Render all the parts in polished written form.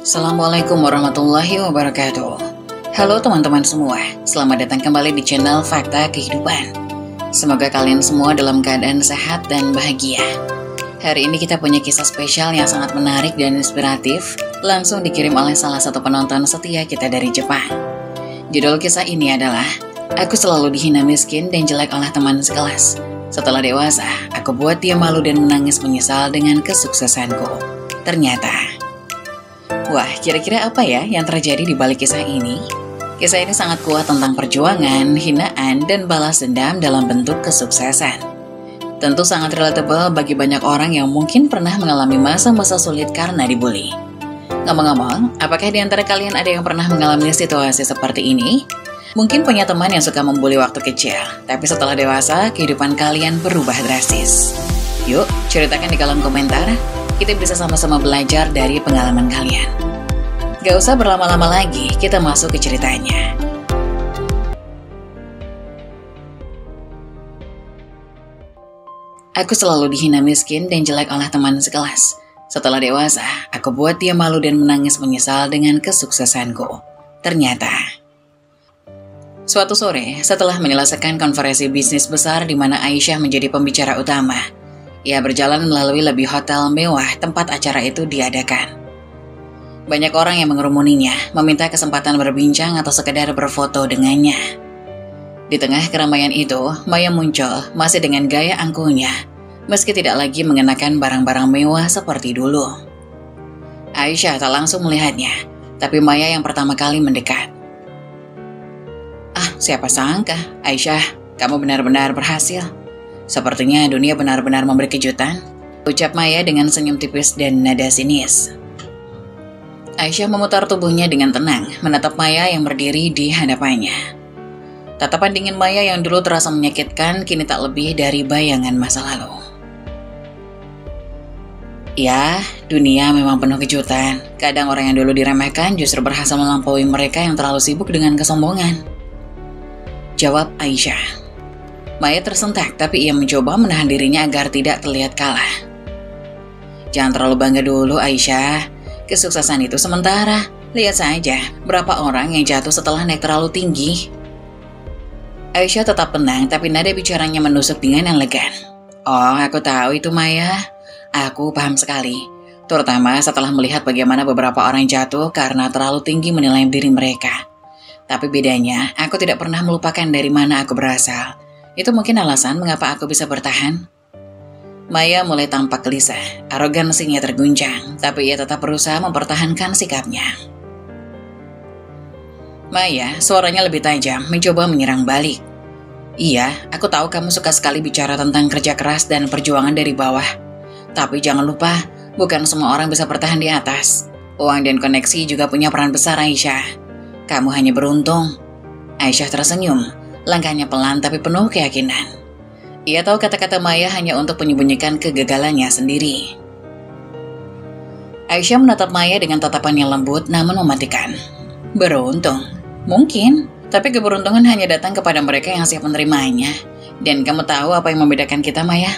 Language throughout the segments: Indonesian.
Assalamualaikum warahmatullahi wabarakatuh. Halo teman-teman semua, selamat datang kembali di channel Fakta Kehidupan. Semoga kalian semua dalam keadaan sehat dan bahagia. Hari ini kita punya kisah spesial yang sangat menarik dan inspiratif, langsung dikirim oleh salah satu penonton setia kita dari Jepang. Judul kisah ini adalah Aku selalu dihina miskin dan jelek oleh teman sekelas. Setelah dewasa, aku buat dia malu dan menangis menyesal dengan kesuksesanku. Ternyata, wah, kira-kira apa ya yang terjadi di balik kisah ini? Kisah ini sangat kuat tentang perjuangan, hinaan, dan balas dendam dalam bentuk kesuksesan. Tentu sangat relatable bagi banyak orang yang mungkin pernah mengalami masa-masa sulit karena dibully. Ngomong-ngomong, apakah di antara kalian ada yang pernah mengalami situasi seperti ini? Mungkin punya teman yang suka membuli waktu kecil, tapi setelah dewasa, kehidupan kalian berubah drastis. Yuk, ceritakan di kolom komentar. Kita bisa sama-sama belajar dari pengalaman kalian. Gak usah berlama-lama lagi, kita masuk ke ceritanya. Aku selalu dihina miskin dan jelek oleh teman sekelas. Setelah dewasa, aku buat dia malu dan menangis menyesal dengan kesuksesanku. Ternyata, suatu sore, setelah menyelesaikan konferensi bisnis besar di mana Aisyah menjadi pembicara utama, ia berjalan melalui lobi hotel mewah tempat acara itu diadakan. Banyak orang yang mengerumuninya, meminta kesempatan berbincang atau sekedar berfoto dengannya. Di tengah keramaian itu, Maya muncul masih dengan gaya angkuhnya, meski tidak lagi mengenakan barang-barang mewah seperti dulu. Aisyah tak langsung melihatnya, tapi Maya yang pertama kali mendekat. Siapa sangka, Aisyah, kamu benar-benar berhasil. Sepertinya dunia benar-benar memberi kejutan, ucap Maya dengan senyum tipis dan nada sinis. Aisyah memutar tubuhnya dengan tenang, menatap Maya yang berdiri di hadapannya. Tatapan dingin Maya yang dulu terasa menyakitkan, kini tak lebih dari bayangan masa lalu. Ya, dunia memang penuh kejutan. Kadang orang yang dulu diremehkan justru berhasil melampaui mereka yang terlalu sibuk dengan kesombongan, jawab Aisyah. Maya tersentak, tapi ia mencoba menahan dirinya agar tidak terlihat kalah. Jangan terlalu bangga dulu, Aisyah. Kesuksesan itu sementara. Lihat saja, berapa orang yang jatuh setelah naik terlalu tinggi. Aisyah tetap tenang, tapi nada bicaranya menusuk dengan elegan. Oh, aku tahu itu, Maya. Aku paham sekali. Terutama setelah melihat bagaimana beberapa orang jatuh karena terlalu tinggi menilai diri mereka. Tapi bedanya, aku tidak pernah melupakan dari mana aku berasal. Itu mungkin alasan mengapa aku bisa bertahan. Maya mulai tampak gelisah, arogansinya terguncang, tapi ia tetap berusaha mempertahankan sikapnya. Maya, suaranya lebih tajam, mencoba menyerang balik. Iya, aku tahu kamu suka sekali bicara tentang kerja keras dan perjuangan dari bawah. Tapi jangan lupa, bukan semua orang bisa bertahan di atas. Uang dan koneksi juga punya peran besar, Aisyah. Kamu hanya beruntung. Aisyah tersenyum, langkahnya pelan tapi penuh keyakinan. Ia tahu kata-kata Maya hanya untuk menyembunyikan kegagalannya sendiri. Aisyah menatap Maya dengan tatapan yang lembut namun mematikan. Beruntung? Mungkin, tapi keberuntungan hanya datang kepada mereka yang siap menerimanya. Dan kamu tahu apa yang membedakan kita, Maya?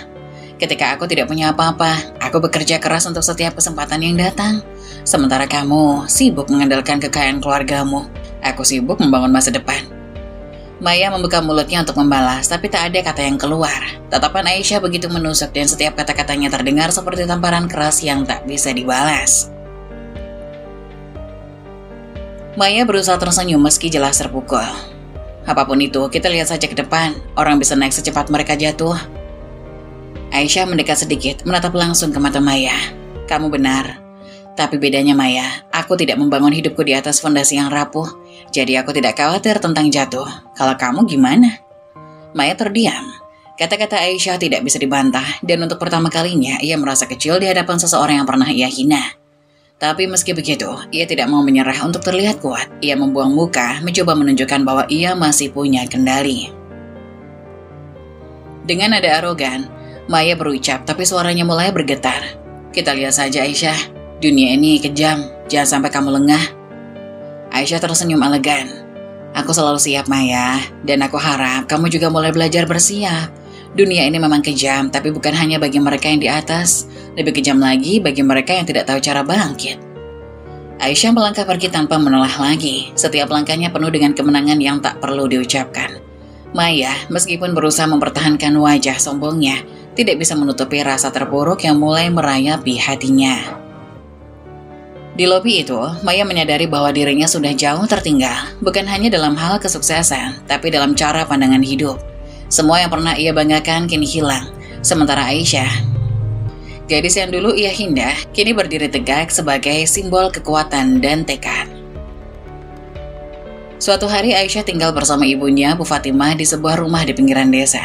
Ketika aku tidak punya apa-apa, aku bekerja keras untuk setiap kesempatan yang datang. Sementara kamu sibuk mengandalkan kekayaan keluargamu. Aku sibuk membangun masa depan. Maya membuka mulutnya untuk membalas, tapi tak ada kata yang keluar. Tatapan Aisyah begitu menusuk dan setiap kata-katanya terdengar seperti tamparan keras yang tak bisa dibalas. Maya berusaha tersenyum meski jelas terpukul. Apapun itu, kita lihat saja ke depan. Orang bisa naik secepat mereka jatuh. Aisyah mendekat sedikit, menatap langsung ke mata Maya. Kamu benar. Tapi bedanya Maya, aku tidak membangun hidupku di atas fondasi yang rapuh. Jadi aku tidak khawatir tentang jatuh. Kalau kamu gimana? Maya terdiam. Kata-kata Aisyah tidak bisa dibantah. Dan untuk pertama kalinya, ia merasa kecil di hadapan seseorang yang pernah ia hina. Tapi meski begitu, ia tidak mau menyerah untuk terlihat kuat. Ia membuang muka, mencoba menunjukkan bahwa ia masih punya kendali. Dengan nada arogan, Maya berucap, tapi suaranya mulai bergetar. Kita lihat saja, Aisyah. Dunia ini kejam, jangan sampai kamu lengah. Aisyah tersenyum elegan. Aku selalu siap, Maya, dan aku harap kamu juga mulai belajar bersiap. Dunia ini memang kejam, tapi bukan hanya bagi mereka yang di atas. Lebih kejam lagi bagi mereka yang tidak tahu cara bangkit. Aisyah melangkah pergi tanpa menoleh lagi. Setiap langkahnya penuh dengan kemenangan yang tak perlu diucapkan. Maya, meskipun berusaha mempertahankan wajah sombongnya, tidak bisa menutupi rasa terpuruk yang mulai merayapi hatinya. Di lobi itu, Maya menyadari bahwa dirinya sudah jauh tertinggal, bukan hanya dalam hal kesuksesan, tapi dalam cara pandangan hidup. Semua yang pernah ia banggakan kini hilang, sementara Aisyah, gadis yang dulu ia indah, kini berdiri tegak sebagai simbol kekuatan dan tekad. Suatu hari Aisyah tinggal bersama ibunya, Bu Fatimah, di sebuah rumah di pinggiran desa.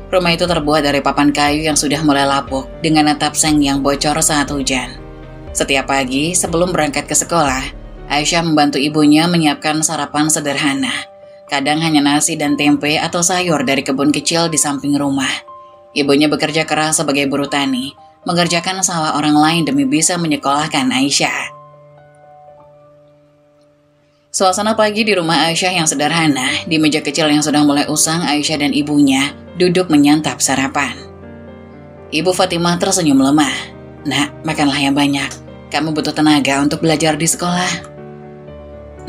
Rumah itu terbuat dari papan kayu yang sudah mulai lapuk, dengan atap seng yang bocor saat hujan. Setiap pagi, sebelum berangkat ke sekolah, Aisyah membantu ibunya menyiapkan sarapan sederhana. Kadang hanya nasi dan tempe atau sayur dari kebun kecil di samping rumah. Ibunya bekerja keras sebagai buruh tani, mengerjakan sawah orang lain demi bisa menyekolahkan Aisyah. Suasana pagi di rumah Aisyah yang sederhana, di meja kecil yang sudah mulai usang, Aisyah dan ibunya duduk menyantap sarapan. Ibu Fatimah tersenyum lemah. "Nak, makanlah yang banyak. Kamu butuh tenaga untuk belajar di sekolah."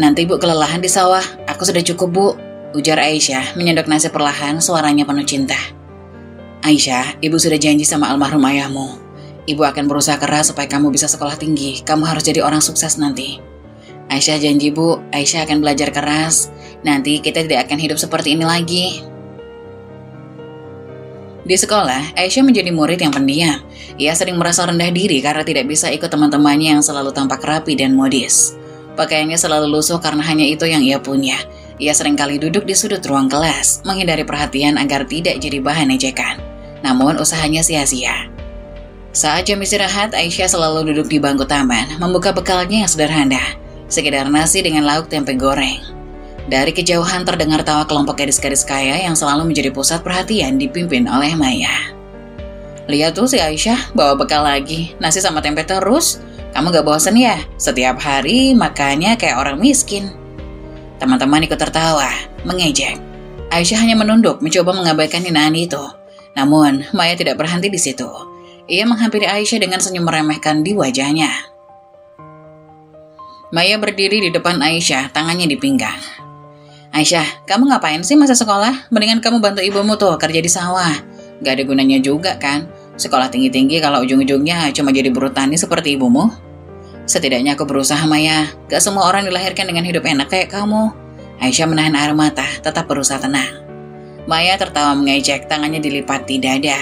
"Nanti Ibu kelelahan di sawah, aku sudah cukup, Bu," ujar Aisyah menyendok nasi perlahan, suaranya penuh cinta. "Aisyah, Ibu sudah janji sama almarhum ayahmu. Ibu akan berusaha keras supaya kamu bisa sekolah tinggi. Kamu harus jadi orang sukses nanti." "Aisyah janji, Bu, Aisyah akan belajar keras. Nanti kita tidak akan hidup seperti ini lagi." Di sekolah, Aisyah menjadi murid yang pendiam. Ia sering merasa rendah diri karena tidak bisa ikut teman-temannya yang selalu tampak rapi dan modis. Pakaiannya selalu lusuh karena hanya itu yang ia punya. Ia seringkali duduk di sudut ruang kelas, menghindari perhatian agar tidak jadi bahan ejekan. Namun usahanya sia-sia. Saat jam istirahat, Aisyah selalu duduk di bangku taman, membuka bekalnya yang sederhana, sekedar nasi dengan lauk tempe goreng. Dari kejauhan terdengar tawa kelompok gadis-gadis kaya yang selalu menjadi pusat perhatian dipimpin oleh Maya. "Lihat tuh si Aisyah bawa bekal lagi, nasi sama tempe terus. Kamu gak bosan ya? Setiap hari makannya kayak orang miskin." Teman-teman ikut tertawa, mengejek. Aisyah hanya menunduk mencoba mengabaikan hinaan itu. Namun Maya tidak berhenti di situ. Ia menghampiri Aisyah dengan senyum meremehkan di wajahnya. Maya berdiri di depan Aisyah, tangannya di pinggang. "Aisyah, kamu ngapain sih masa sekolah? Mendingan kamu bantu ibumu tuh kerja di sawah. Gak ada gunanya juga kan? Sekolah tinggi-tinggi kalau ujung-ujungnya cuma jadi buruh tani seperti ibumu." "Setidaknya aku berusaha, Maya. Gak semua orang dilahirkan dengan hidup enak kayak kamu." Aisyah menahan air mata, tetap berusaha tenang. Maya tertawa mengejek, tangannya dilipat di dada.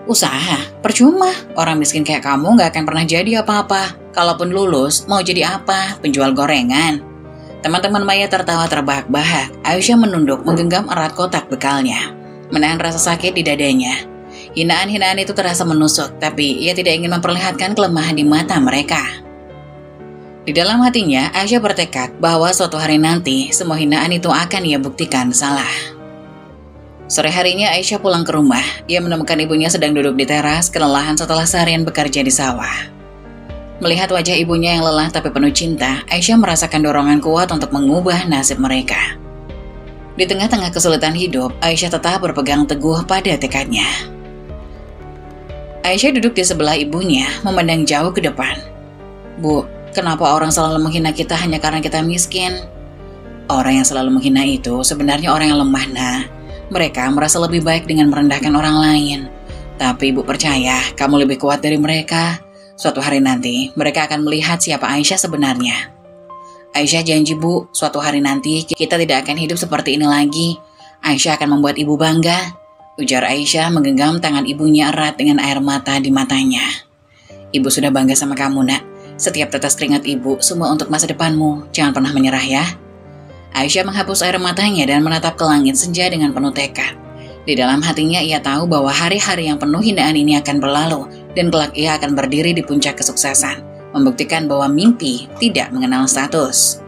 "Usaha? Percuma. Orang miskin kayak kamu gak akan pernah jadi apa-apa. Kalaupun lulus, mau jadi apa? Penjual gorengan?" Teman-teman Maya tertawa terbahak-bahak. Aisyah menunduk menggenggam erat kotak bekalnya, menahan rasa sakit di dadanya. Hinaan-hinaan itu terasa menusuk, tapi ia tidak ingin memperlihatkan kelemahan di mata mereka. Di dalam hatinya, Aisyah bertekad bahwa suatu hari nanti semua hinaan itu akan ia buktikan salah. Sore harinya Aisyah pulang ke rumah. Ia menemukan ibunya sedang duduk di teras, kelelahan setelah seharian bekerja di sawah. Melihat wajah ibunya yang lelah tapi penuh cinta, Aisyah merasakan dorongan kuat untuk mengubah nasib mereka. Di tengah-tengah kesulitan hidup, Aisyah tetap berpegang teguh pada tekadnya. Aisyah duduk di sebelah ibunya, memandang jauh ke depan. "Bu, kenapa orang selalu menghina kita hanya karena kita miskin?" "Orang yang selalu menghina itu sebenarnya orang yang lemah, Nak. Mereka merasa lebih baik dengan merendahkan orang lain. Tapi Ibu percaya, kamu lebih kuat dari mereka. Suatu hari nanti, mereka akan melihat siapa Aisyah sebenarnya." "Aisyah janji, Bu, suatu hari nanti kita tidak akan hidup seperti ini lagi. Aisyah akan membuat Ibu bangga," ujar Aisyah menggenggam tangan ibunya erat dengan air mata di matanya. "Ibu sudah bangga sama kamu, Nak. Setiap tetes keringat Ibu, semua untuk masa depanmu. Jangan pernah menyerah ya." Aisyah menghapus air matanya dan menatap ke langit senja dengan penuh tekad. Di dalam hatinya ia tahu bahwa hari-hari yang penuh hinaan ini akan berlalu dan kelak ia akan berdiri di puncak kesuksesan, membuktikan bahwa mimpi tidak mengenal status.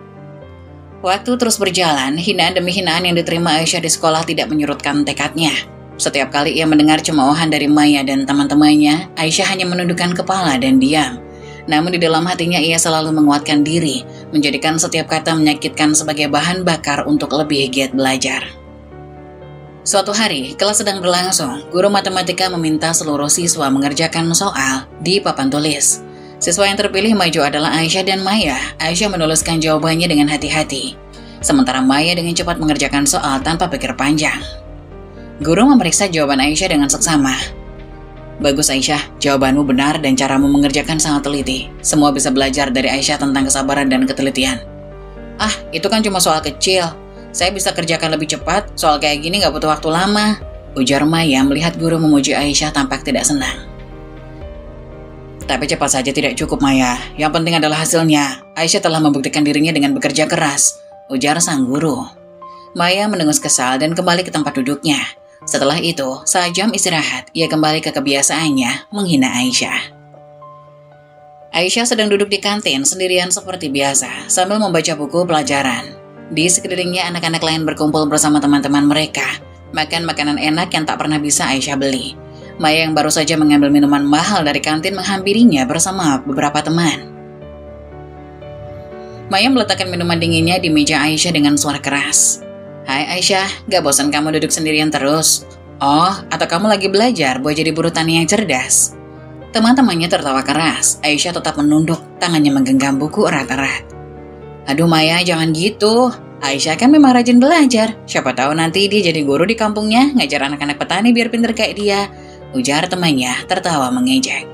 Waktu terus berjalan, hinaan demi hinaan yang diterima Aisyah di sekolah tidak menyurutkan tekadnya. Setiap kali ia mendengar cemoohan dari Maya dan teman-temannya, Aisyah hanya menundukkan kepala dan diam. Namun di dalam hatinya ia selalu menguatkan diri, menjadikan setiap kata menyakitkan sebagai bahan bakar untuk lebih giat belajar. Suatu hari, kelas sedang berlangsung. Guru matematika meminta seluruh siswa mengerjakan soal di papan tulis. Siswa yang terpilih maju adalah Aisyah dan Maya. Aisyah menuliskan jawabannya dengan hati-hati, sementara Maya dengan cepat mengerjakan soal tanpa pikir panjang. Guru memeriksa jawaban Aisyah dengan seksama. Bagus Aisyah, jawabanmu benar dan caramu mengerjakan sangat teliti. Semua bisa belajar dari Aisyah tentang kesabaran dan ketelitian. Ah, itu kan cuma soal kecil. Saya bisa kerjakan lebih cepat, soal kayak gini gak butuh waktu lama, ujar Maya melihat guru memuji Aisyah tampak tidak senang. Tapi cepat saja tidak cukup Maya, yang penting adalah hasilnya. Aisyah telah membuktikan dirinya dengan bekerja keras, ujar sang guru. Maya mendengus kesal dan kembali ke tempat duduknya. Setelah itu, saat jam istirahat, ia kembali ke kebiasaannya menghina Aisyah. Aisyah sedang duduk di kantin sendirian seperti biasa, sambil membaca buku pelajaran. Di sekelilingnya anak-anak lain berkumpul bersama teman-teman mereka, makan makanan enak yang tak pernah bisa Aisyah beli. Maya yang baru saja mengambil minuman mahal dari kantin menghampirinya bersama beberapa teman. Maya meletakkan minuman dinginnya di meja Aisyah dengan suara keras. Hai Aisyah, gak bosan kamu duduk sendirian terus? Oh, atau kamu lagi belajar buat jadi buruh tani yang cerdas? Teman-temannya tertawa keras. Aisyah tetap menunduk, tangannya menggenggam buku erat-erat. Aduh Maya, jangan gitu. Aisyah kan memang rajin belajar. Siapa tahu nanti dia jadi guru di kampungnya, ngajar anak-anak petani biar pinter kayak dia, ujar temannya tertawa mengejek.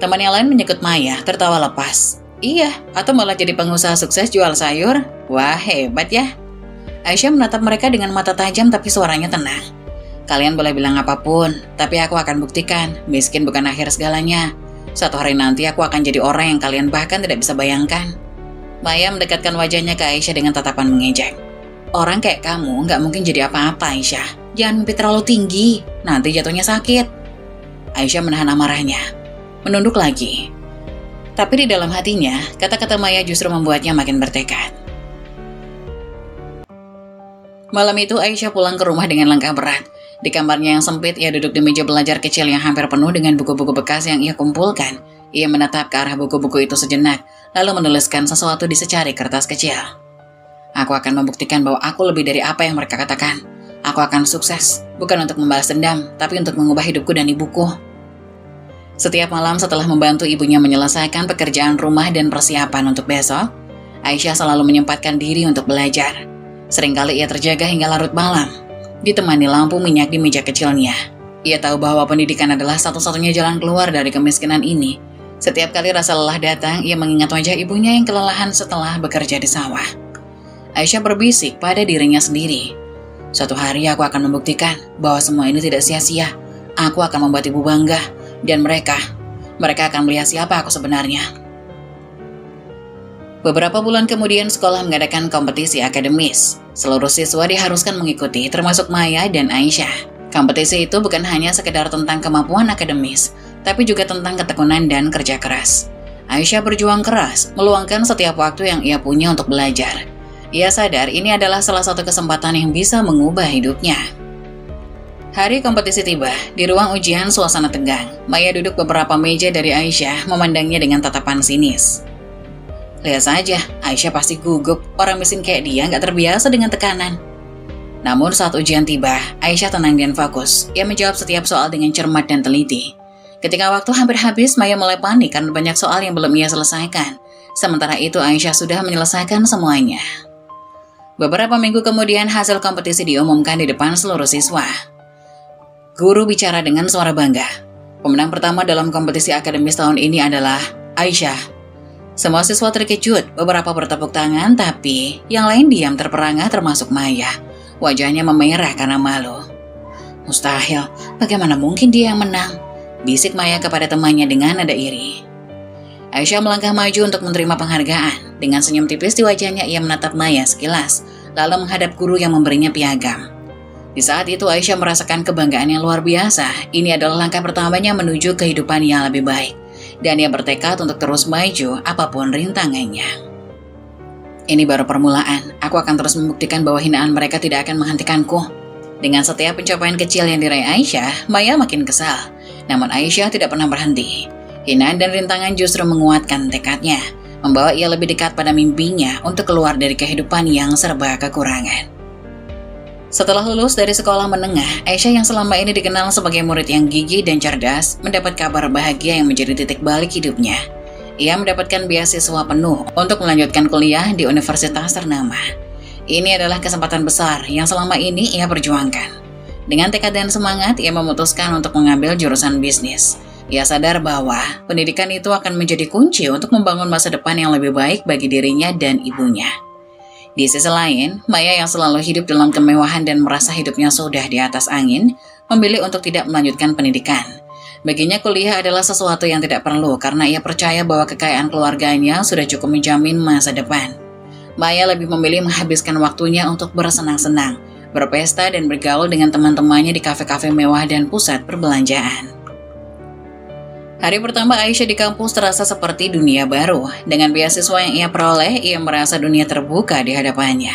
Teman yang lain menyekut Maya, tertawa lepas. Iya, atau malah jadi pengusaha sukses jual sayur? Wah, hebat ya. Aisyah menatap mereka dengan mata tajam tapi suaranya tenang. Kalian boleh bilang apapun, tapi aku akan buktikan, miskin bukan akhir segalanya. Suatu hari nanti aku akan jadi orang yang kalian bahkan tidak bisa bayangkan. Maya mendekatkan wajahnya ke Aisyah dengan tatapan mengejek. Orang kayak kamu nggak mungkin jadi apa-apa Aisyah. Jangan mimpi terlalu tinggi, nanti jatuhnya sakit. Aisyah menahan amarahnya, menunduk lagi. Tapi di dalam hatinya, kata-kata Maya justru membuatnya makin bertekad. Malam itu Aisyah pulang ke rumah dengan langkah berat. Di kamarnya yang sempit, ia duduk di meja belajar kecil yang hampir penuh dengan buku-buku bekas yang ia kumpulkan. Ia menatap ke arah buku-buku itu sejenak, lalu menuliskan sesuatu di secari kertas kecil. Aku akan membuktikan bahwa aku lebih dari apa yang mereka katakan. Aku akan sukses, bukan untuk membalas dendam, tapi untuk mengubah hidupku dan ibuku. Setiap malam setelah membantu ibunya menyelesaikan pekerjaan rumah dan persiapan untuk besok, Aisyah selalu menyempatkan diri untuk belajar. Seringkali ia terjaga hingga larut malam, ditemani lampu minyak di meja kecilnya. Ia tahu bahwa pendidikan adalah satu-satunya jalan keluar dari kemiskinan ini. Setiap kali rasa lelah datang, ia mengingat wajah ibunya yang kelelahan setelah bekerja di sawah. Aisyah berbisik pada dirinya sendiri. Suatu hari aku akan membuktikan bahwa semua ini tidak sia-sia. Aku akan membuat ibu bangga, dan mereka akan melihat siapa aku sebenarnya. Beberapa bulan kemudian sekolah mengadakan kompetisi akademis. Seluruh siswa diharuskan mengikuti, termasuk Maya dan Aisyah. Kompetisi itu bukan hanya sekedar tentang kemampuan akademis, tapi juga tentang ketekunan dan kerja keras. Aisyah berjuang keras, meluangkan setiap waktu yang ia punya untuk belajar. Ia sadar ini adalah salah satu kesempatan yang bisa mengubah hidupnya. Hari kompetisi tiba, di ruang ujian suasana tegang. Maya duduk beberapa meja dari Aisyah, memandangnya dengan tatapan sinis. Lihat saja, Aisyah pasti gugup, orang miskin kayak dia nggak terbiasa dengan tekanan. Namun saat ujian tiba, Aisyah tenang dan fokus. Ia menjawab setiap soal dengan cermat dan teliti. Ketika waktu hampir habis, Maya mulai panik karena banyak soal yang belum ia selesaikan. Sementara itu Aisyah sudah menyelesaikan semuanya. Beberapa minggu kemudian hasil kompetisi diumumkan di depan seluruh siswa. Guru bicara dengan suara bangga. Pemenang pertama dalam kompetisi akademis tahun ini adalah Aisyah. Semua siswa terkejut, beberapa bertepuk tangan, tapi yang lain diam terperangah termasuk Maya. Wajahnya memerah karena malu. Mustahil, bagaimana mungkin dia yang menang? Bisik Maya kepada temannya dengan nada iri. Aisyah melangkah maju untuk menerima penghargaan. Dengan senyum tipis di wajahnya, ia menatap Maya sekilas, lalu menghadap guru yang memberinya piagam. Di saat itu Aisyah merasakan kebanggaan yang luar biasa. Ini adalah langkah pertamanya menuju kehidupan yang lebih baik. Dan ia bertekad untuk terus maju apapun rintangannya. Ini baru permulaan, aku akan terus membuktikan bahwa hinaan mereka tidak akan menghentikanku. Dengan setiap pencapaian kecil yang diraih Aisyah, Maya makin kesal. Namun Aisyah tidak pernah berhenti. Hinaan dan rintangan justru menguatkan tekadnya, membawa ia lebih dekat pada mimpinya untuk keluar dari kehidupan yang serba kekurangan. Setelah lulus dari sekolah menengah, Aisyah yang selama ini dikenal sebagai murid yang gigih dan cerdas, mendapat kabar bahagia yang menjadi titik balik hidupnya. Ia mendapatkan beasiswa penuh untuk melanjutkan kuliah di universitas ternama. Ini adalah kesempatan besar yang selama ini ia perjuangkan. Dengan tekad dan semangat, ia memutuskan untuk mengambil jurusan bisnis. Ia sadar bahwa pendidikan itu akan menjadi kunci untuk membangun masa depan yang lebih baik bagi dirinya dan ibunya. Di sisi lain, Maya yang selalu hidup dalam kemewahan dan merasa hidupnya sudah di atas angin, memilih untuk tidak melanjutkan pendidikan. Baginya kuliah adalah sesuatu yang tidak perlu karena ia percaya bahwa kekayaan keluarganya sudah cukup menjamin masa depan. Maya lebih memilih menghabiskan waktunya untuk bersenang-senang, berpesta dan bergaul dengan teman-temannya di kafe-kafe mewah dan pusat perbelanjaan. Hari pertama Aisyah di kampus terasa seperti dunia baru. Dengan beasiswa yang ia peroleh, ia merasa dunia terbuka di hadapannya.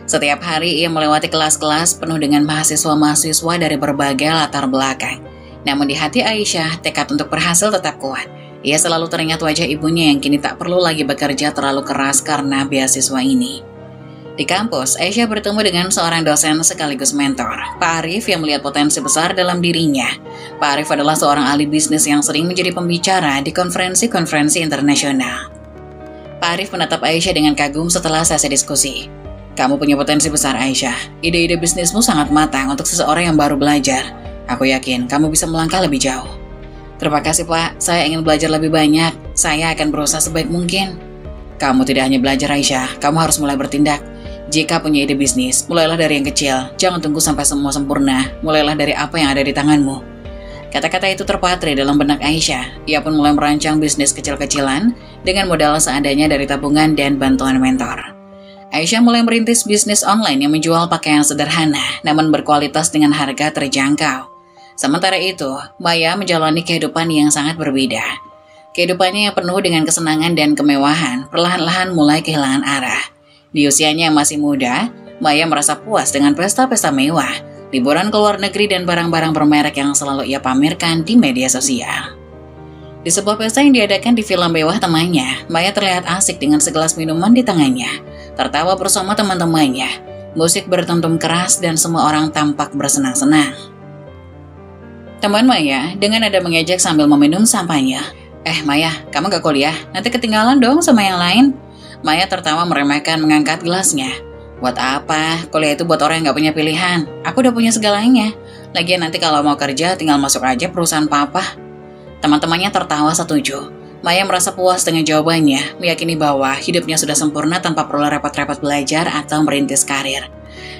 Setiap hari ia melewati kelas-kelas penuh dengan mahasiswa-mahasiswa dari berbagai latar belakang. Namun di hati Aisyah, tekad untuk berhasil tetap kuat. Ia selalu teringat wajah ibunya yang kini tak perlu lagi bekerja terlalu keras karena beasiswa ini. Di kampus, Aisyah bertemu dengan seorang dosen sekaligus mentor, Pak Arif, yang melihat potensi besar dalam dirinya. Pak Arif adalah seorang ahli bisnis yang sering menjadi pembicara di konferensi-konferensi internasional. Pak Arif menatap Aisyah dengan kagum setelah sesi diskusi. "Kamu punya potensi besar, Aisyah. Ide-ide bisnismu sangat matang untuk seseorang yang baru belajar. Aku yakin kamu bisa melangkah lebih jauh." "Terima kasih, Pak. Saya ingin belajar lebih banyak. Saya akan berusaha sebaik mungkin." "Kamu tidak hanya belajar, Aisyah. Kamu harus mulai bertindak. Jika punya ide bisnis, mulailah dari yang kecil. Jangan tunggu sampai semua sempurna. Mulailah dari apa yang ada di tanganmu." Kata-kata itu terpatri dalam benak Aisyah. Ia pun mulai merancang bisnis kecil-kecilan dengan modal seadanya dari tabungan dan bantuan mentor. Aisyah mulai merintis bisnis online yang menjual pakaian sederhana, namun berkualitas dengan harga terjangkau. Sementara itu, Maya menjalani kehidupan yang sangat berbeda. Kehidupannya yang penuh dengan kesenangan dan kemewahan, perlahan-lahan mulai kehilangan arah. Di usianya yang masih muda, Maya merasa puas dengan pesta-pesta mewah, liburan ke luar negeri dan barang-barang bermerek yang selalu ia pamerkan di media sosial. Di sebuah pesta yang diadakan di villa mewah temannya, Maya terlihat asik dengan segelas minuman di tangannya, tertawa bersama teman-temannya. Musik bertentum keras dan semua orang tampak bersenang-senang. Teman Maya dengan nada mengejek sambil meminum sampahnya. Maya, kamu gak kuliah? Nanti ketinggalan dong sama yang lain." Maya tertawa meremehkan mengangkat gelasnya. "Buat apa? Kuliah itu buat orang yang gak punya pilihan. Aku udah punya segalanya. Lagian nanti kalau mau kerja tinggal masuk aja perusahaan papa." Teman-temannya tertawa setuju. Maya merasa puas dengan jawabannya, meyakini bahwa hidupnya sudah sempurna tanpa perlu repot-repot belajar atau merintis karir.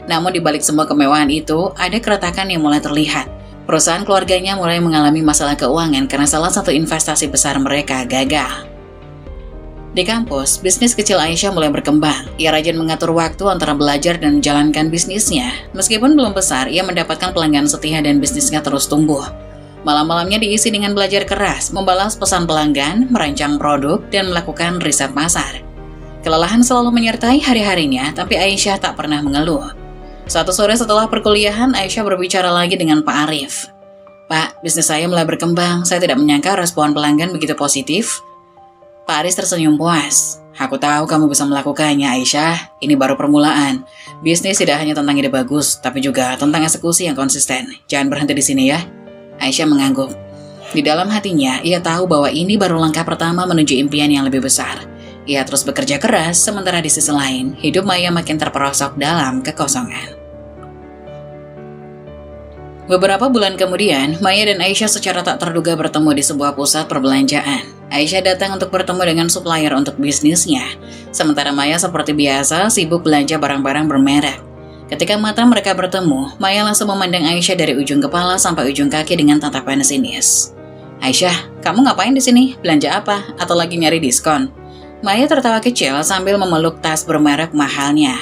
Namun di balik semua kemewahan itu, ada keretakan yang mulai terlihat. Perusahaan keluarganya mulai mengalami masalah keuangan karena salah satu investasi besar mereka gagal. Di kampus, bisnis kecil Aisyah mulai berkembang. Ia rajin mengatur waktu antara belajar dan menjalankan bisnisnya. Meskipun belum besar, ia mendapatkan pelanggan setia dan bisnisnya terus tumbuh. Malam-malamnya diisi dengan belajar keras, membalas pesan pelanggan, merancang produk, dan melakukan riset pasar. Kelelahan selalu menyertai hari-harinya, tapi Aisyah tak pernah mengeluh. Suatu sore setelah perkuliahan, Aisyah berbicara lagi dengan Pak Arif. "Pak, bisnis saya mulai berkembang. Saya tidak menyangka respon pelanggan begitu positif." Pak Arif tersenyum puas. "Aku tahu kamu bisa melakukannya, Aisyah. Ini baru permulaan. Bisnis tidak hanya tentang ide bagus, tapi juga tentang eksekusi yang konsisten. Jangan berhenti di sini ya." Aisyah mengangguk. Di dalam hatinya, ia tahu bahwa ini baru langkah pertama menuju impian yang lebih besar. Ia terus bekerja keras, sementara di sisi lain, hidup Maya makin terperosok dalam kekosongan. Beberapa bulan kemudian, Maya dan Aisyah secara tak terduga bertemu di sebuah pusat perbelanjaan. Aisyah datang untuk bertemu dengan supplier untuk bisnisnya, sementara Maya seperti biasa sibuk belanja barang-barang bermerek. Ketika mata mereka bertemu, Maya langsung memandang Aisyah dari ujung kepala sampai ujung kaki dengan tatapan sinis. "Aisyah, kamu ngapain di sini? Belanja apa? Atau lagi nyari diskon?" Maya tertawa kecil sambil memeluk tas bermerek mahalnya.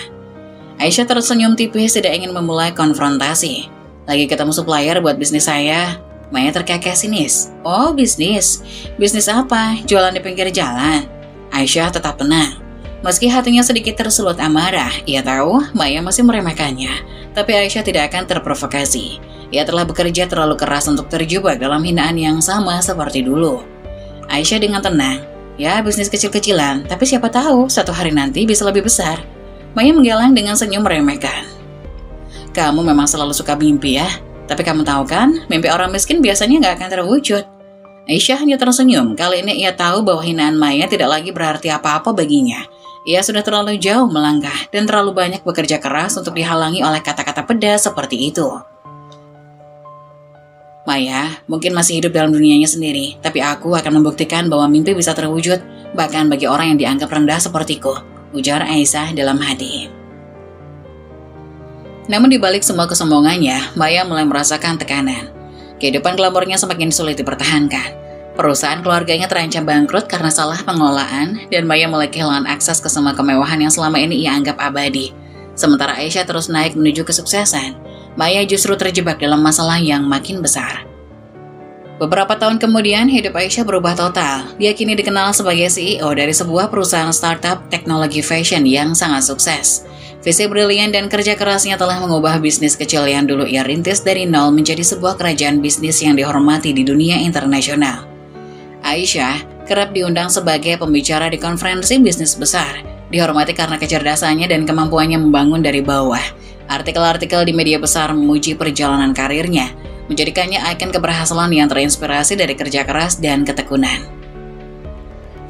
Aisyah tersenyum tipis, tidak ingin memulai konfrontasi. "Lagi ketemu supplier buat bisnis saya." Maya terkekeh sinis. "Oh, bisnis? Bisnis apa? Jualan di pinggir jalan?" Aisyah tetap tenang. Meski hatinya sedikit tersulut amarah, ia tahu Maya masih meremehkannya. Tapi Aisyah tidak akan terprovokasi. Ia telah bekerja terlalu keras untuk terjebak dalam hinaan yang sama seperti dulu. Aisyah dengan tenang, "Ya, bisnis kecil-kecilan, tapi siapa tahu suatu hari nanti bisa lebih besar." Maya menggeleng dengan senyum meremehkan. "Kamu memang selalu suka mimpi ya, tapi kamu tahu kan, mimpi orang miskin biasanya nggak akan terwujud." Aisyah hanya tersenyum. Kali ini ia tahu bahwa hinaan Maya tidak lagi berarti apa-apa baginya. Ia sudah terlalu jauh melangkah dan terlalu banyak bekerja keras untuk dihalangi oleh kata-kata pedas seperti itu. Maya mungkin masih hidup dalam dunianya sendiri, tapi aku akan membuktikan bahwa mimpi bisa terwujud, bahkan bagi orang yang dianggap rendah sepertiku, ujar Aisyah dalam hati. Namun di balik semua kesombongannya, Maya mulai merasakan tekanan. Kehidupan glamornya semakin sulit dipertahankan. Perusahaan keluarganya terancam bangkrut karena salah pengelolaan, dan Maya mulai kehilangan akses ke semua kemewahan yang selama ini ia anggap abadi. Sementara Aisyah terus naik menuju kesuksesan, Maya justru terjebak dalam masalah yang makin besar. Beberapa tahun kemudian, hidup Aisyah berubah total. Dia kini dikenal sebagai CEO dari sebuah perusahaan startup teknologi fashion yang sangat sukses. Visi brilian dan kerja kerasnya telah mengubah bisnis kecil yang dulu ia rintis dari nol menjadi sebuah kerajaan bisnis yang dihormati di dunia internasional. Aisyah kerap diundang sebagai pembicara di konferensi bisnis besar, dihormati karena kecerdasannya dan kemampuannya membangun dari bawah. Artikel-artikel di media besar memuji perjalanan karirnya, menjadikannya ikon keberhasilan yang terinspirasi dari kerja keras dan ketekunan.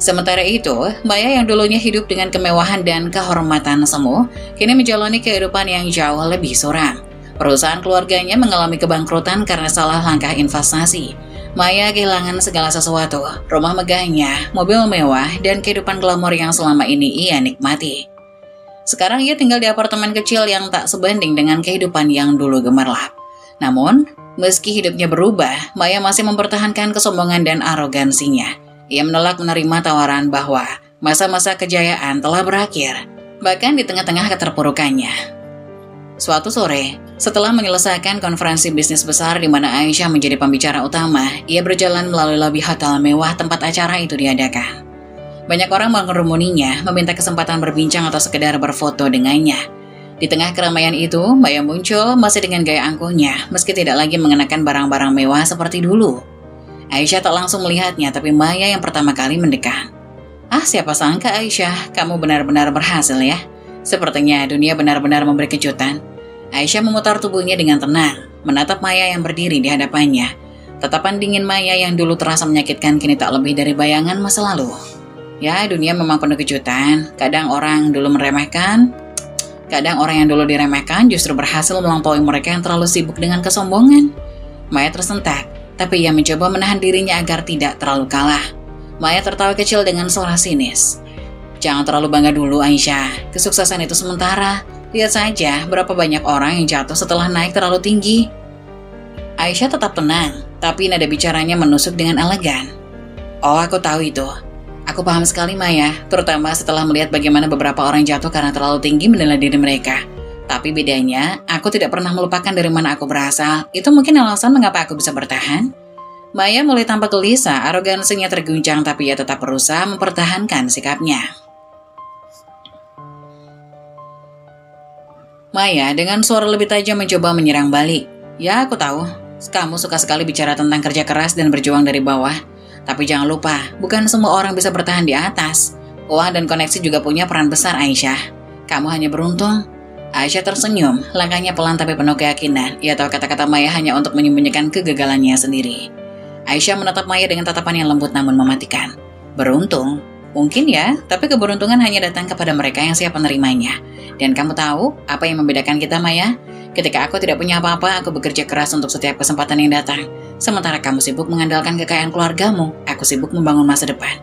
Sementara itu, Maya yang dulunya hidup dengan kemewahan dan kehormatan semu, kini menjalani kehidupan yang jauh lebih suram. Perusahaan keluarganya mengalami kebangkrutan karena salah langkah investasi. Maya kehilangan segala sesuatu, rumah megahnya, mobil mewah, dan kehidupan glamor yang selama ini ia nikmati. Sekarang ia tinggal di apartemen kecil yang tak sebanding dengan kehidupan yang dulu gemerlap. Namun, meski hidupnya berubah, Maya masih mempertahankan kesombongan dan arogansinya. Ia menolak menerima tawaran bahwa masa-masa kejayaan telah berakhir, bahkan di tengah-tengah keterpurukannya. Suatu sore, setelah menyelesaikan konferensi bisnis besar di mana Aisyah menjadi pembicara utama, ia berjalan melalui lobi hotel mewah tempat acara itu diadakan. Banyak orang mengerumuninya, meminta kesempatan berbincang atau sekedar berfoto dengannya. Di tengah keramaian itu, Maya muncul masih dengan gaya angkuhnya, meski tidak lagi mengenakan barang-barang mewah seperti dulu. Aisyah tak langsung melihatnya, tapi Maya yang pertama kali mendekat. Ah, siapa sangka Aisyah, kamu benar-benar berhasil ya. Sepertinya dunia benar-benar memberi kejutan. Aisyah memutar tubuhnya dengan tenang, menatap Maya yang berdiri di hadapannya. Tatapan dingin Maya yang dulu terasa menyakitkan kini tak lebih dari bayangan masa lalu. Ya, dunia memang penuh kejutan. Kadang orang yang dulu diremehkan justru berhasil melampaui mereka yang terlalu sibuk dengan kesombongan. Maya tersentak, tapi ia mencoba menahan dirinya agar tidak terlalu kalah. Maya tertawa kecil dengan suara sinis. Jangan terlalu bangga dulu, Aisyah. Kesuksesan itu sementara. Lihat saja berapa banyak orang yang jatuh setelah naik terlalu tinggi. Aisyah tetap tenang, tapi nada bicaranya menusuk dengan elegan. Oh, aku tahu itu. Aku paham sekali, Maya, terutama setelah melihat bagaimana beberapa orang jatuh karena terlalu tinggi menilai diri mereka. Tapi bedanya, aku tidak pernah melupakan dari mana aku berasal. Itu mungkin alasan mengapa aku bisa bertahan. Maya mulai tampak gelisah, arogansinya terguncang, tapi ia tetap berusaha mempertahankan sikapnya. Maya dengan suara lebih tajam mencoba menyerang balik. Ya, aku tahu, kamu suka sekali bicara tentang kerja keras dan berjuang dari bawah. Tapi jangan lupa, bukan semua orang bisa bertahan di atas. Uang dan koneksi juga punya peran besar, Aisyah. Kamu hanya beruntung. Aisyah tersenyum, langkahnya pelan tapi penuh keyakinan. Ia tahu kata-kata Maya hanya untuk menyembunyikan kegagalannya sendiri. Aisyah menatap Maya dengan tatapan yang lembut namun mematikan. Beruntung? Mungkin ya, tapi keberuntungan hanya datang kepada mereka yang siap menerimanya. Dan kamu tahu apa yang membedakan kita, Maya? Ketika aku tidak punya apa-apa, aku bekerja keras untuk setiap kesempatan yang datang. Sementara kamu sibuk mengandalkan kekayaan keluargamu, aku sibuk membangun masa depan.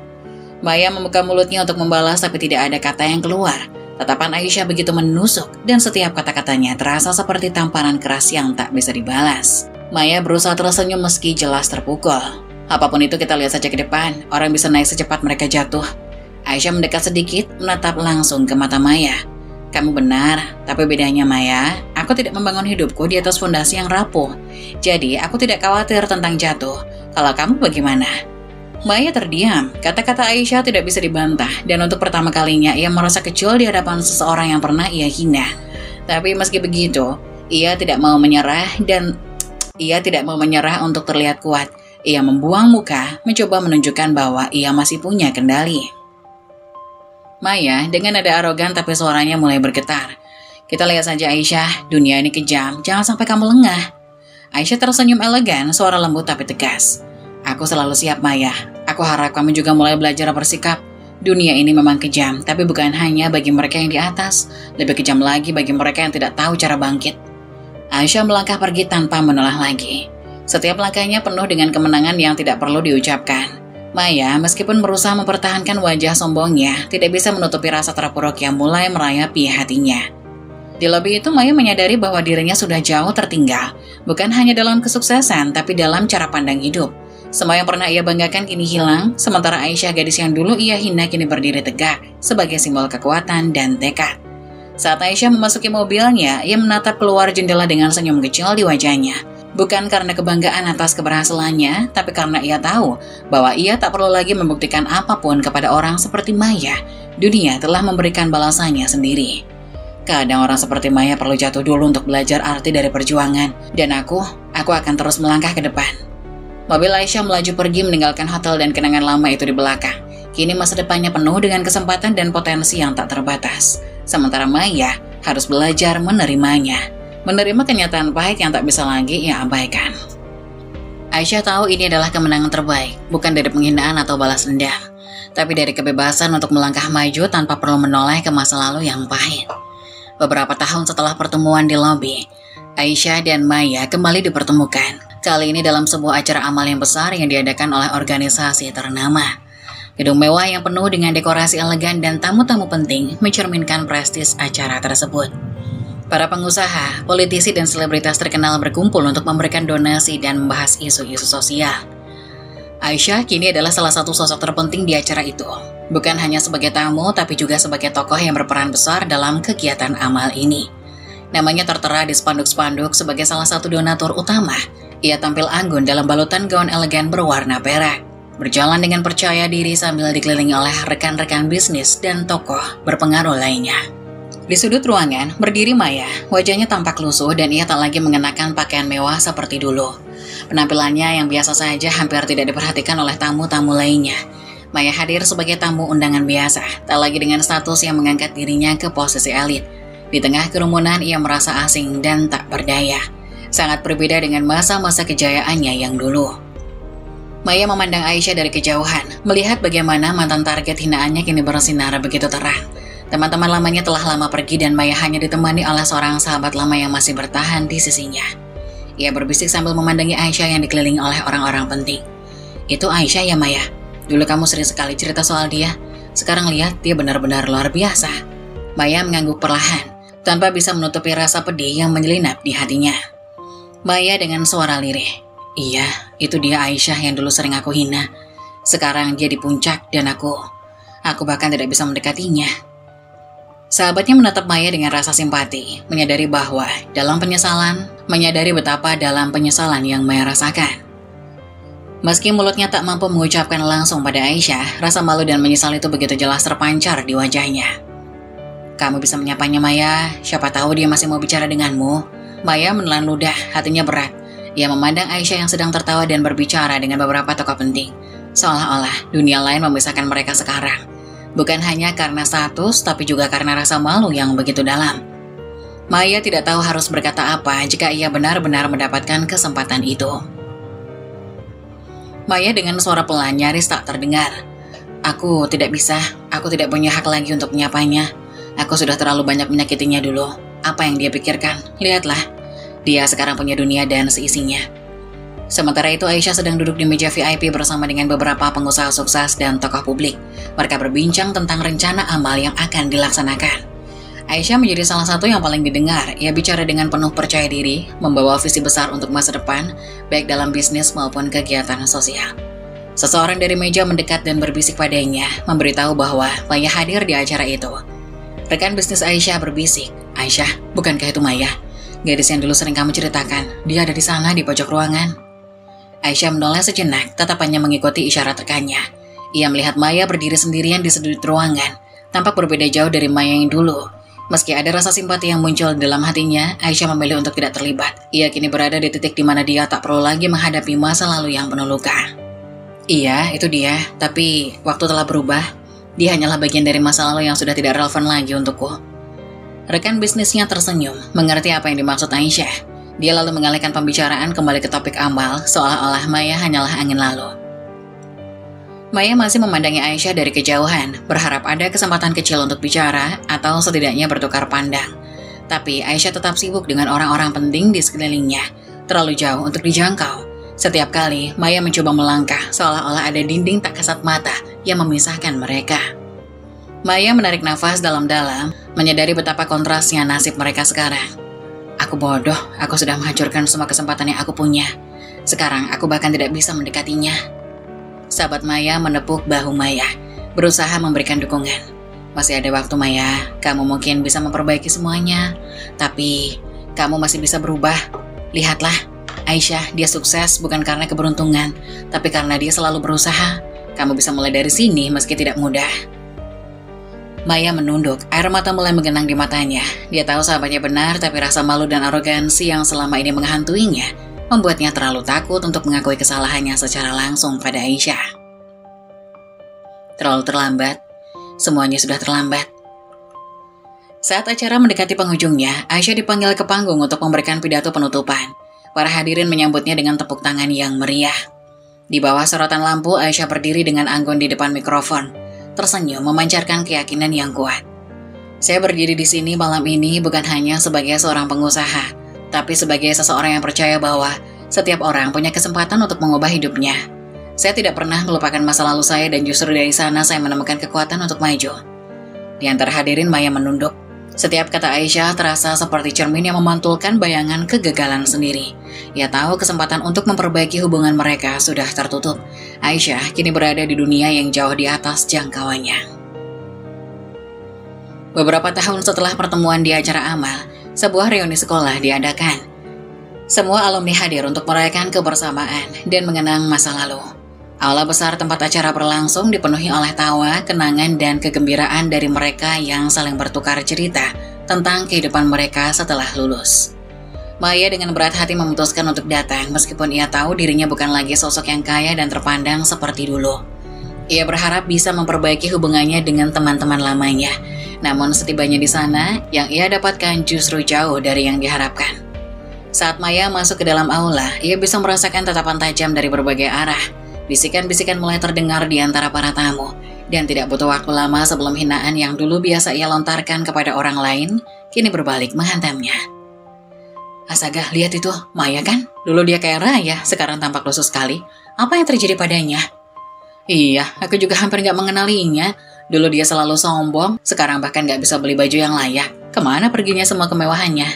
Maya membuka mulutnya untuk membalas, tapi tidak ada kata yang keluar. Tatapan Aisyah begitu menusuk, dan setiap kata-katanya terasa seperti tamparan keras yang tak bisa dibalas. Maya berusaha tersenyum meski jelas terpukul. Apapun itu kita lihat saja ke depan, orang bisa naik secepat mereka jatuh. Aisyah mendekat sedikit, menatap langsung ke mata Maya. Kamu benar, tapi bedanya Maya, aku tidak membangun hidupku di atas fondasi yang rapuh. Jadi, aku tidak khawatir tentang jatuh. Kalau kamu bagaimana? Maya terdiam, kata-kata Aisyah tidak bisa dibantah, dan untuk pertama kalinya ia merasa kecil di hadapan seseorang yang pernah ia hina. Tapi meski begitu, ia tidak mau menyerah untuk terlihat kuat. Ia membuang muka, mencoba menunjukkan bahwa ia masih punya kendali. Maya dengan nada arogan tapi suaranya mulai bergetar. Kita lihat saja Aisyah, dunia ini kejam, jangan sampai kamu lengah. Aisyah tersenyum elegan, suara lembut tapi tegas. Aku selalu siap, Maya. Aku harap kamu juga mulai belajar bersikap. Dunia ini memang kejam, tapi bukan hanya bagi mereka yang di atas. Lebih kejam lagi bagi mereka yang tidak tahu cara bangkit. Aisyah melangkah pergi tanpa menoleh lagi. Setiap langkahnya penuh dengan kemenangan yang tidak perlu diucapkan. Maya, meskipun berusaha mempertahankan wajah sombongnya, tidak bisa menutupi rasa terpuruk yang mulai merayapi hatinya. Di lobi itu, Maya menyadari bahwa dirinya sudah jauh tertinggal, bukan hanya dalam kesuksesan, tapi dalam cara pandang hidup. Semua yang pernah ia banggakan kini hilang, sementara Aisyah, gadis yang dulu ia hina, kini berdiri tegak sebagai simbol kekuatan dan tekad. Saat Aisyah memasuki mobilnya, ia menatap keluar jendela dengan senyum kecil di wajahnya. Bukan karena kebanggaan atas keberhasilannya, tapi karena ia tahu bahwa ia tak perlu lagi membuktikan apapun kepada orang seperti Maya. Dunia telah memberikan balasannya sendiri. Kadang orang seperti Maya perlu jatuh dulu untuk belajar arti dari perjuangan. Dan aku akan terus melangkah ke depan. Mobil Aisyah melaju pergi meninggalkan hotel dan kenangan lama itu di belakang. Kini masa depannya penuh dengan kesempatan dan potensi yang tak terbatas. Sementara Maya harus belajar menerimanya. Menerima kenyataan pahit yang tak bisa lagi ia abaikan. Aisyah tahu ini adalah kemenangan terbaik, bukan dari penghinaan atau balas dendam, tapi dari kebebasan untuk melangkah maju tanpa perlu menoleh ke masa lalu yang pahit. Beberapa tahun setelah pertemuan di lobi, Aisyah dan Maya kembali dipertemukan. Kali ini dalam sebuah acara amal yang besar yang diadakan oleh organisasi ternama. Gedung mewah yang penuh dengan dekorasi elegan dan tamu-tamu penting mencerminkan prestis acara tersebut. Para pengusaha, politisi, dan selebritas terkenal berkumpul untuk memberikan donasi dan membahas isu-isu sosial. Aisyah kini adalah salah satu sosok terpenting di acara itu. Bukan hanya sebagai tamu, tapi juga sebagai tokoh yang berperan besar dalam kegiatan amal ini. Namanya tertera di spanduk-spanduk sebagai salah satu donatur utama. Ia tampil anggun dalam balutan gaun elegan berwarna perak. Berjalan dengan percaya diri sambil dikelilingi oleh rekan-rekan bisnis dan tokoh berpengaruh lainnya. Di sudut ruangan, berdiri Maya. Wajahnya tampak lusuh dan ia tak lagi mengenakan pakaian mewah seperti dulu. Penampilannya yang biasa saja hampir tidak diperhatikan oleh tamu-tamu lainnya. Maya hadir sebagai tamu undangan biasa, tak lagi dengan status yang mengangkat dirinya ke posisi elit. Di tengah kerumunan, ia merasa asing dan tak berdaya. Sangat berbeda dengan masa-masa kejayaannya yang dulu. Maya memandang Aisyah dari kejauhan, melihat bagaimana mantan target hinaannya kini bersinar begitu terang. Teman-teman lamanya telah lama pergi dan Maya hanya ditemani oleh seorang sahabat lama yang masih bertahan di sisinya. Ia berbisik sambil memandangi Aisyah yang dikelilingi oleh orang-orang penting. Itu Aisyah ya Maya? Dulu kamu sering sekali cerita soal dia. Sekarang lihat dia benar-benar luar biasa. Maya mengangguk perlahan, tanpa bisa menutupi rasa pedih yang menyelinap di hatinya. Maya dengan suara lirih. Iya, itu dia Aisyah yang dulu sering aku hina. Sekarang dia di puncak dan aku bahkan tidak bisa mendekatinya. Sahabatnya menatap Maya dengan rasa simpati, menyadari betapa dalam penyesalan yang Maya rasakan. Meski mulutnya tak mampu mengucapkan langsung pada Aisyah, rasa malu dan menyesal itu begitu jelas terpancar di wajahnya. Kamu bisa menyapanya Maya, siapa tahu dia masih mau bicara denganmu. Maya menelan ludah, hatinya berat. Ia memandang Aisyah yang sedang tertawa dan berbicara dengan beberapa tokoh penting. Seolah-olah dunia lain memisahkan mereka sekarang. Bukan hanya karena status, tapi juga karena rasa malu yang begitu dalam. Maya tidak tahu harus berkata apa jika ia benar-benar mendapatkan kesempatan itu. Maya dengan suara pelan nyaris tak terdengar. Aku tidak bisa, aku tidak punya hak lagi untuk menyapanya. Aku sudah terlalu banyak menyakitinya dulu. Apa yang dia pikirkan? Lihatlah, dia sekarang punya dunia dan seisinya. Sementara itu Aisyah sedang duduk di meja VIP bersama dengan beberapa pengusaha sukses dan tokoh publik. Mereka berbincang tentang rencana amal yang akan dilaksanakan. Aisyah menjadi salah satu yang paling didengar. Ia bicara dengan penuh percaya diri, membawa visi besar untuk masa depan, baik dalam bisnis maupun kegiatan sosial. Seseorang dari meja mendekat dan berbisik padanya, memberitahu bahwa Maya hadir di acara itu. Rekan bisnis Aisyah berbisik, Aisyah, bukankah itu Maya? Gadis yang dulu sering kamu ceritakan, dia ada di sana di pojok ruangan. Aisyah menoleh sejenak, tatapannya mengikuti isyarat rekannya. Ia melihat Maya berdiri sendirian di sudut ruangan, tampak berbeda jauh dari Maya yang dulu. Meski ada rasa simpati yang muncul dalam hatinya, Aisyah memilih untuk tidak terlibat. Ia kini berada di titik di mana dia tak perlu lagi menghadapi masa lalu yang penuh luka. Iya, itu dia, tapi waktu telah berubah. Dia hanyalah bagian dari masa lalu yang sudah tidak relevan lagi untukku. Rekan bisnisnya tersenyum, mengerti apa yang dimaksud Aisyah. Dia lalu mengalihkan pembicaraan kembali ke topik amal, seolah-olah Maya hanyalah angin lalu. Maya masih memandangi Aisyah dari kejauhan, berharap ada kesempatan kecil untuk bicara atau setidaknya bertukar pandang. Tapi Aisyah tetap sibuk dengan orang-orang penting di sekelilingnya, terlalu jauh untuk dijangkau. Setiap kali Maya mencoba melangkah, seolah-olah ada dinding tak kasat mata yang memisahkan mereka. Maya menarik nafas dalam-dalam, menyadari betapa kontrasnya nasib mereka sekarang. Aku bodoh, aku sudah menghancurkan semua kesempatan yang aku punya. Sekarang aku bahkan tidak bisa mendekatinya. Sahabat Maya menepuk bahu Maya, berusaha memberikan dukungan. Masih ada waktu Maya, kamu mungkin bisa memperbaiki semuanya. Tapi, kamu masih bisa berubah. Lihatlah, Aisyah, dia sukses bukan karena keberuntungan, tapi karena dia selalu berusaha. Kamu bisa mulai dari sini meski tidak mudah. Maya menunduk, air mata mulai menggenang di matanya. Dia tahu sahabatnya benar, tapi rasa malu dan arogansi yang selama ini menghantuinya membuatnya terlalu takut untuk mengakui kesalahannya secara langsung pada Aisyah. Terlalu terlambat, semuanya sudah terlambat. Saat acara mendekati penghujungnya, Aisyah dipanggil ke panggung untuk memberikan pidato penutupan. Para hadirin menyambutnya dengan tepuk tangan yang meriah. Di bawah sorotan lampu, Aisyah berdiri dengan anggun di depan mikrofon, tersenyum memancarkan keyakinan yang kuat. Saya berdiri di sini malam ini bukan hanya sebagai seorang pengusaha, tapi sebagai seseorang yang percaya bahwa setiap orang punya kesempatan untuk mengubah hidupnya. Saya tidak pernah melupakan masa lalu saya dan justru dari sana saya menemukan kekuatan untuk maju. Di antara hadirin Maya menunduk. Setiap kata Aisyah terasa seperti cermin yang memantulkan bayangan kegagalan sendiri. Ia tahu kesempatan untuk memperbaiki hubungan mereka sudah tertutup. Aisyah kini berada di dunia yang jauh di atas jangkauannya. Beberapa tahun setelah pertemuan di acara amal, sebuah reuni sekolah diadakan. Semua alumni hadir untuk merayakan kebersamaan dan mengenang masa lalu. Aula besar tempat acara berlangsung dipenuhi oleh tawa, kenangan, dan kegembiraan dari mereka yang saling bertukar cerita tentang kehidupan mereka setelah lulus. Maya dengan berat hati memutuskan untuk datang meskipun ia tahu dirinya bukan lagi sosok yang kaya dan terpandang seperti dulu. Ia berharap bisa memperbaiki hubungannya dengan teman-teman lamanya. Namun setibanya di sana, yang ia dapatkan justru jauh dari yang diharapkan. Saat Maya masuk ke dalam aula, ia bisa merasakan tatapan tajam dari berbagai arah. Bisikan-bisikan mulai terdengar di antara para tamu, dan tidak butuh waktu lama sebelum hinaan yang dulu biasa ia lontarkan kepada orang lain, kini berbalik menghantamnya. Astaga, lihat itu, Maya kan? Dulu dia kaya raya, sekarang tampak lusuh sekali. Apa yang terjadi padanya? Iya, aku juga hampir gak mengenalinya. Dulu dia selalu sombong, sekarang bahkan gak bisa beli baju yang layak. Kemana perginya semua kemewahannya?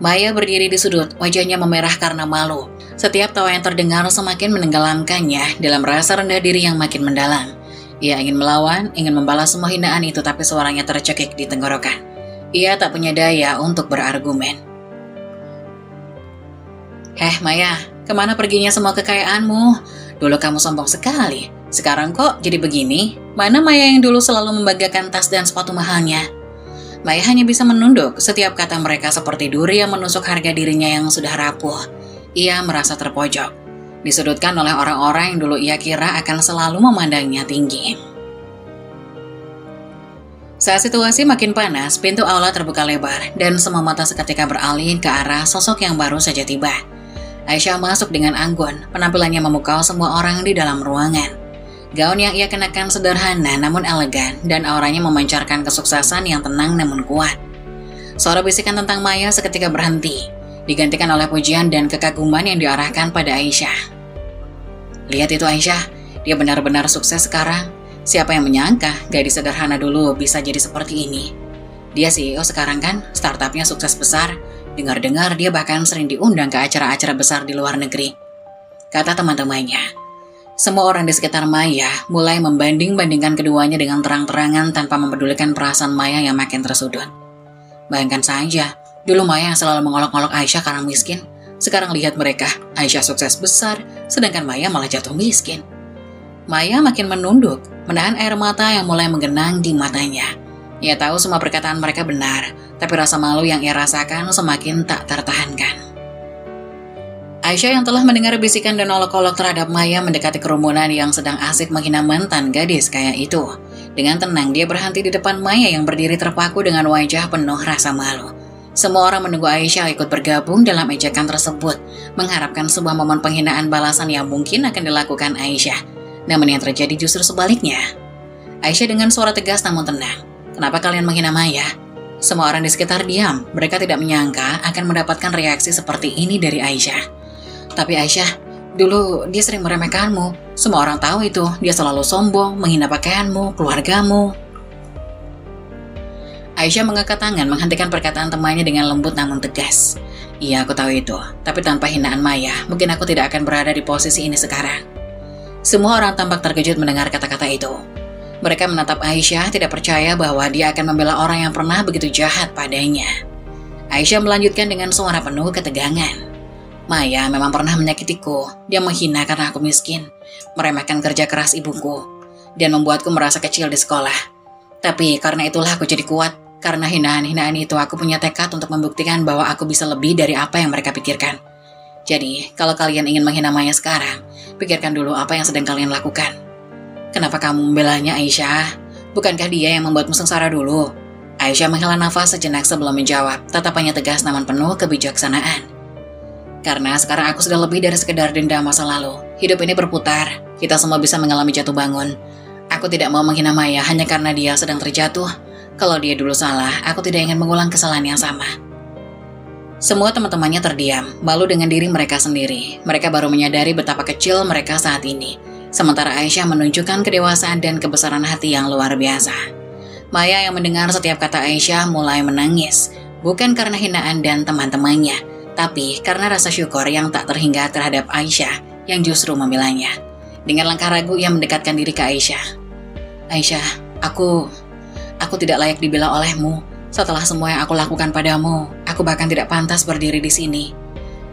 Maya berdiri di sudut, wajahnya memerah karena malu. Setiap tawa yang terdengar semakin menenggelamkannya dalam rasa rendah diri yang makin mendalam. Ia ingin melawan, ingin membalas semua hinaan itu, tapi suaranya tercekik di tenggorokan. Ia tak punya daya untuk berargumen. Maya, kemana perginya semua kekayaanmu? Dulu kamu sombong sekali, sekarang kok jadi begini? Mana Maya yang dulu selalu membanggakan tas dan sepatu mahalnya? Maya hanya bisa menunduk, setiap kata mereka seperti duri yang menusuk harga dirinya yang sudah rapuh. Ia merasa terpojok, disudutkan oleh orang-orang yang dulu ia kira akan selalu memandangnya tinggi. Saat situasi makin panas, pintu aula terbuka lebar dan semua mata seketika beralih ke arah sosok yang baru saja tiba. Aisyah masuk dengan anggun, penampilannya memukau semua orang di dalam ruangan. Gaun yang ia kenakan sederhana namun elegan dan auranya memancarkan kesuksesan yang tenang namun kuat. Suara bisikan tentang Maya seketika berhenti, digantikan oleh pujian dan kekaguman yang diarahkan pada Aisyah. Lihat itu Aisyah, dia benar-benar sukses sekarang. Siapa yang menyangka gadis sederhana dulu bisa jadi seperti ini? Dia CEO sekarang kan, startupnya sukses besar. Dengar-dengar dia bahkan sering diundang ke acara-acara besar di luar negeri, kata teman-temannya. Semua orang di sekitar Maya mulai membanding-bandingkan keduanya dengan terang-terangan tanpa mempedulikan perasaan Maya yang makin tersudut. Bayangkan saja, dulu Maya yang selalu mengolok-olok Aisyah karena miskin. Sekarang lihat mereka, Aisyah sukses besar, sedangkan Maya malah jatuh miskin. Maya makin menunduk, menahan air mata yang mulai menggenang di matanya. Ia tahu semua perkataan mereka benar, tapi rasa malu yang ia rasakan semakin tak tertahankan. Aisyah yang telah mendengar bisikan dan olok-olok terhadap Maya mendekati kerumunan yang sedang asik menghina mantan gadis kaya itu. Dengan tenang dia berhenti di depan Maya yang berdiri terpaku dengan wajah penuh rasa malu. Semua orang menunggu Aisyah ikut bergabung dalam ejekan tersebut, mengharapkan sebuah momen penghinaan balasan yang mungkin akan dilakukan Aisyah. Namun yang terjadi justru sebaliknya. Aisyah dengan suara tegas namun tenang. "Kenapa kalian menghina Maya?" Semua orang di sekitar diam. Mereka tidak menyangka akan mendapatkan reaksi seperti ini dari Aisyah. "Tapi Aisyah, dulu dia sering meremehkanmu. Semua orang tahu itu. Dia selalu sombong, menghina pakaianmu, keluargamu." Aisyah mengangkat tangan menghentikan perkataan temannya dengan lembut namun tegas. "Iya, aku tahu itu. Tapi tanpa hinaan Maya, mungkin aku tidak akan berada di posisi ini sekarang." Semua orang tampak terkejut mendengar kata-kata itu. Mereka menatap Aisyah tidak percaya bahwa dia akan membela orang yang pernah begitu jahat padanya. Aisyah melanjutkan dengan suara penuh ketegangan. "Maya memang pernah menyakitiku. Dia menghina karena aku miskin, meremehkan kerja keras ibuku, dan membuatku merasa kecil di sekolah. Tapi karena itulah aku jadi kuat. Karena hinaan-hinaan itu aku punya tekad untuk membuktikan bahwa aku bisa lebih dari apa yang mereka pikirkan. Jadi, kalau kalian ingin menghina Maya sekarang, pikirkan dulu apa yang sedang kalian lakukan. Kenapa kamu membelanya, Aisyah? Bukankah dia yang membuatmu sengsara dulu?" Aisyah menghela nafas sejenak sebelum menjawab, tatapannya tegas namun penuh kebijaksanaan. "Karena sekarang aku sudah lebih dari sekedar dendam masa lalu. Hidup ini berputar, kita semua bisa mengalami jatuh bangun. Aku tidak mau menghina Maya hanya karena dia sedang terjatuh. Kalau dia dulu salah, aku tidak ingin mengulang kesalahan yang sama." Semua teman-temannya terdiam, malu dengan diri mereka sendiri. Mereka baru menyadari betapa kecil mereka saat ini. Sementara Aisyah menunjukkan kedewasaan dan kebesaran hati yang luar biasa. Maya yang mendengar setiap kata Aisyah mulai menangis, bukan karena hinaan dan teman-temannya, tapi karena rasa syukur yang tak terhingga terhadap Aisyah yang justru membelanya. Dengan langkah ragu ia mendekatkan diri ke Aisyah. "Aisyah, aku tidak layak dibela olehmu. Setelah semua yang aku lakukan padamu, aku bahkan tidak pantas berdiri di sini."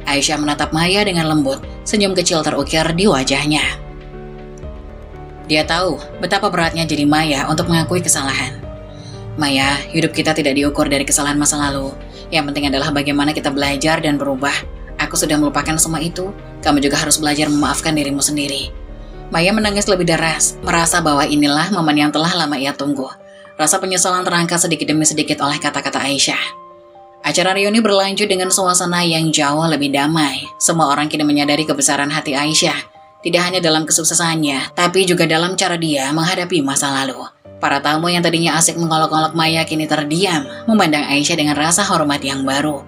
Aisyah menatap Maya dengan lembut, senyum kecil terukir di wajahnya. Dia tahu betapa beratnya jadi Maya untuk mengakui kesalahan. "Maya, hidup kita tidak diukur dari kesalahan masa lalu. Yang penting adalah bagaimana kita belajar dan berubah. Aku sudah melupakan semua itu. Kamu juga harus belajar memaafkan dirimu sendiri." Maya menangis lebih deras, merasa bahwa inilah momen yang telah lama ia tunggu. Rasa penyesalan terangkat sedikit demi sedikit oleh kata-kata Aisyah. Acara reuni berlanjut dengan suasana yang jauh lebih damai. Semua orang kini menyadari kebesaran hati Aisyah. Tidak hanya dalam kesuksesannya, tapi juga dalam cara dia menghadapi masa lalu. Para tamu yang tadinya asik mengolok-olok Maya kini terdiam, memandang Aisyah dengan rasa hormat yang baru.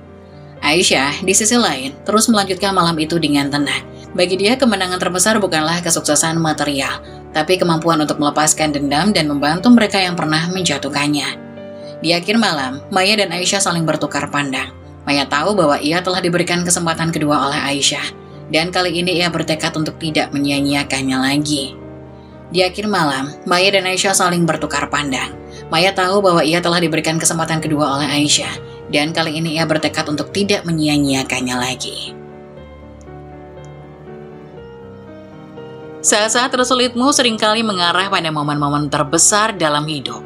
Aisyah, di sisi lain, terus melanjutkan malam itu dengan tenang. Bagi dia, kemenangan terbesar bukanlah kesuksesan material, tapi kemampuan untuk melepaskan dendam dan membantu mereka yang pernah menjatuhkannya. Di akhir malam, Maya dan Aisyah saling bertukar pandang. Maya tahu bahwa ia telah diberikan kesempatan kedua oleh Aisyah. Dan kali ini ia bertekad untuk tidak menyia-nyiakannya lagi. Di akhir malam, Maya dan Aisyah saling bertukar pandang. Maya tahu bahwa ia telah diberikan kesempatan kedua oleh Aisyah. Dan kali ini ia bertekad untuk tidak menyia-nyiakannya lagi. Saat-saat tersulitmu seringkali mengarah pada momen-momen terbesar dalam hidup.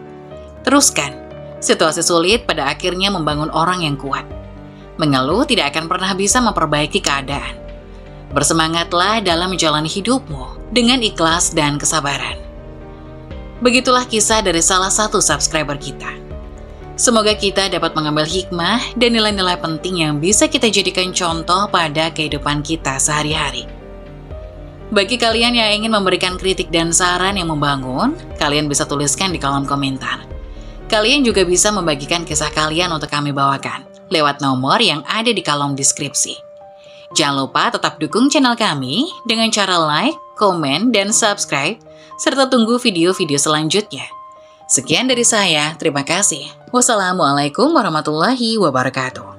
Teruskan, situasi sulit pada akhirnya membangun orang yang kuat. Mengeluh tidak akan pernah bisa memperbaiki keadaan. Bersemangatlah dalam menjalani hidupmu dengan ikhlas dan kesabaran. Begitulah kisah dari salah satu subscriber kita. Semoga kita dapat mengambil hikmah dan nilai-nilai penting yang bisa kita jadikan contoh pada kehidupan kita sehari-hari. Bagi kalian yang ingin memberikan kritik dan saran yang membangun, kalian bisa tuliskan di kolom komentar. Kalian juga bisa membagikan kisah kalian untuk kami bawakan lewat nomor yang ada di kolom deskripsi. Jangan lupa tetap dukung channel kami dengan cara like, komen, dan subscribe, serta tunggu video-video selanjutnya. Sekian dari saya, terima kasih. Wassalamualaikum warahmatullahi wabarakatuh.